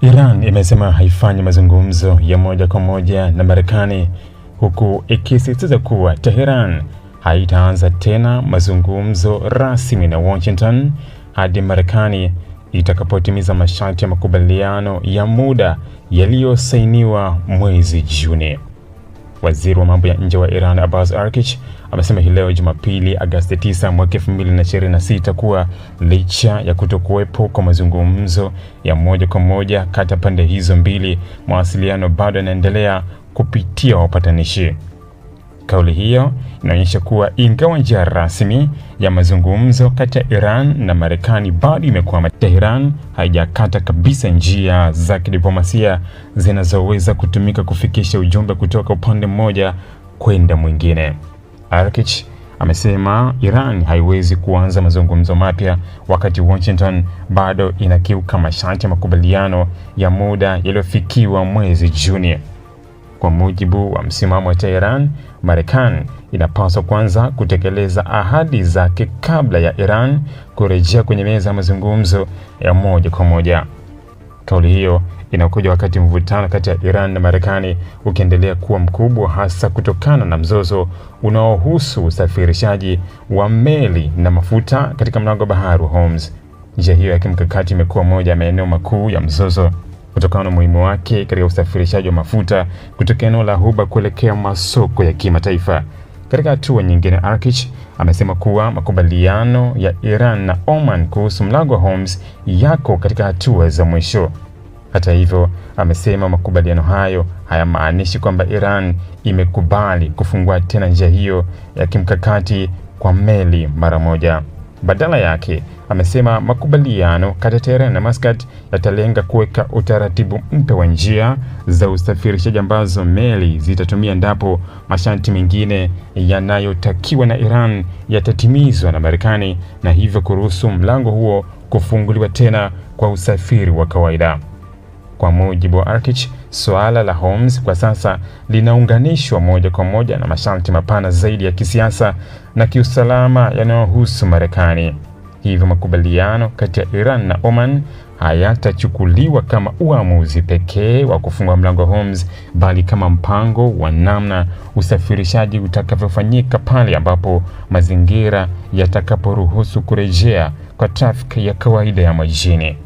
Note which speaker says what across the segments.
Speaker 1: Iran imesema haifanyi mazungumzo ya moja kwa moja na Marekani, huku ikisisitiza kuwa Tehran haitaanza tena mazungumzo rasmi na Washington hadi Marekani itakapotimiza masharti ya makubaliano ya muda yaliyosainiwa mwezi Juni. Waziri wa mambo ya nje wa Iran Abbas Araghchi amesema hii leo Jumapili Agosti 9 mwaka 2026 kuwa licha ya kutokuwepo kwa mazungumzo ya moja kwa moja kati ya pande hizo mbili, mawasiliano bado yanaendelea kupitia wapatanishi. Kauli hiyo inaonyesha kuwa ingawa njia rasmi ya mazungumzo kati ya Iran na Marekani bado imekwama, Tehran haijakata kabisa njia za kidiplomasia zinazoweza kutumika kufikisha ujumbe kutoka upande mmoja kwenda mwingine. Araghchi amesema Iran haiwezi kuanza mazungumzo mapya wakati Washington bado inakiuka masharti ya makubaliano ya muda yaliyofikiwa mwezi Juni. Kwa mujibu wa msimamo wa Tehran, Marekani inapaswa kwanza kutekeleza ahadi zake kabla ya Iran kurejea kwenye meza ya mazungumzo ya moja kwa moja. Kauli hiyo inakuja wakati mvutano kati ya Iran na Marekani ukiendelea kuwa mkubwa, hasa kutokana na mzozo unaohusu usafirishaji wa meli na mafuta katika mlango wa bahari wa Hormuz. Njia hiyo ya kimkakati imekuwa moja ya maeneo makuu ya mzozo kutokana na umuhimu wake katika usafirishaji wa mafuta kutoka eneo la Ghuba kuelekea masoko ya kimataifa. Katika hatua nyingine, Araghchi amesema kuwa makubaliano ya Iran na Oman kuhusu mlango wa Hormuz yako katika hatua za mwisho. Hata hivyo, amesema makubaliano hayo hayamaanishi kwamba Iran imekubali kufungua tena njia hiyo ya kimkakati kwa meli mara moja. Badala yake, amesema makubaliano kati ya Tehran na Muscat yatalenga kuweka utaratibu mpya wa njia za usafirishaji ambazo meli zitatumia endapo masharti mengine yanayotakiwa na Iran yatatimizwa na Marekani, na hivyo kuruhusu mlango huo kufunguliwa tena kwa usafiri wa kawaida. Kwa mujibu wa Araghchi, suala la Hormuz kwa sasa linaunganishwa moja kwa moja na masharti mapana zaidi ya kisiasa na kiusalama yanayohusu Marekani. Hivyo makubaliano kati ya Iran na Oman hayatachukuliwa kama uamuzi pekee wa kufungua mlango wa Hormuz, bali kama mpango wa namna usafirishaji utakavyofanyika pale ambapo mazingira yatakaporuhusu kurejea kwa trafiki ya kawaida ya majini.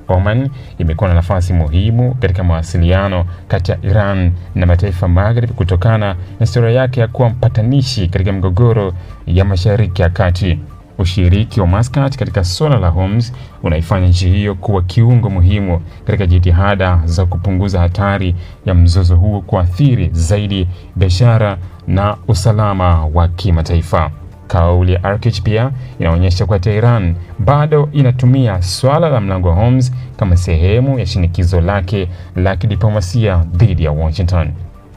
Speaker 1: Oman imekuwa na nafasi muhimu katika mawasiliano kati ya Iran na mataifa Magharibi kutokana na historia yake ya kuwa mpatanishi katika migogoro ya Mashariki ya Kati. Ushiriki wa Muscat katika suala la Hormuz unaifanya nchi hiyo kuwa kiungo muhimu katika jitihada za kupunguza hatari ya mzozo huo kuathiri zaidi biashara na usalama wa kimataifa. Kauli ya Araghchi pia inaonyesha kuwa Tehran bado inatumia swala la mlango wa Hormuz kama sehemu ya shinikizo lake la kidiplomasia dhidi ya Washington.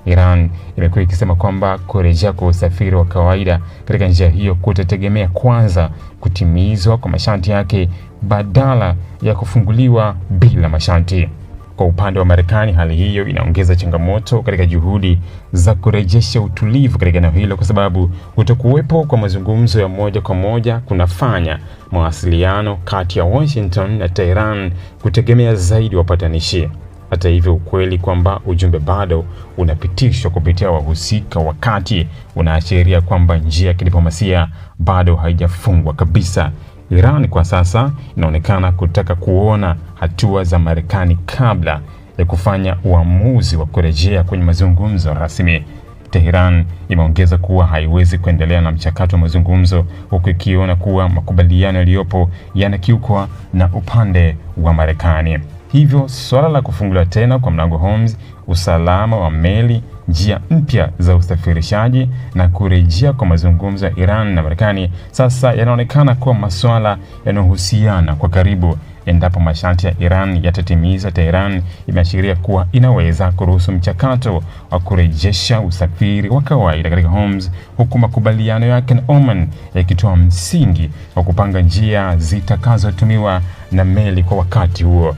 Speaker 1: Iran imekuwa ikisema kwamba kurejea kwa usafiri wa kawaida katika njia hiyo kutategemea kwanza kutimizwa kwa masharti yake badala ya kufunguliwa bila masharti. Kwa upande wa Marekani, hali hiyo inaongeza changamoto katika juhudi za kurejesha utulivu katika eneo hilo, kwa sababu kutokuwepo kwa mazungumzo ya moja kwa moja kunafanya mawasiliano kati ya Washington na Tehran kutegemea zaidi wapatanishi. Hata hivyo, ukweli kwamba ujumbe bado unapitishwa kupitia wahusika wakati unaashiria kwamba njia ya kidiplomasia bado haijafungwa kabisa. Iran kwa sasa inaonekana kutaka kuona hatua za Marekani kabla ya kufanya uamuzi wa kurejea kwenye mazungumzo rasmi. Tehran imeongeza kuwa haiwezi kuendelea na mchakato wa mazungumzo huku ikiona kuwa makubaliano yaliyopo yanakiukwa na upande wa Marekani. Hivyo suala la kufunguliwa tena kwa mlango Hormuz, usalama wa meli, njia mpya za usafirishaji na kurejea kwa mazungumzo ya Iran na Marekani sasa yanaonekana kuwa masuala yanayohusiana kwa karibu. Endapo masharti ya Iran yatatimiza, Tehran imeashiria kuwa inaweza kuruhusu mchakato wa kurejesha usafiri wa kawaida katika Hormuz, huku makubaliano yake na Oman yakitoa msingi wa kupanga njia zitakazotumiwa na meli kwa wakati huo.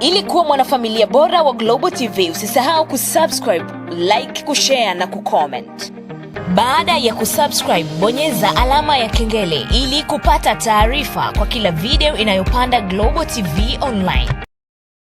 Speaker 2: Ili kuwa mwanafamilia bora wa Global TV, usisahau kusubscribe, like, kushare na kucomment. Baada ya kusubscribe, bonyeza alama ya kengele ili kupata taarifa kwa kila video inayopanda Global TV Online.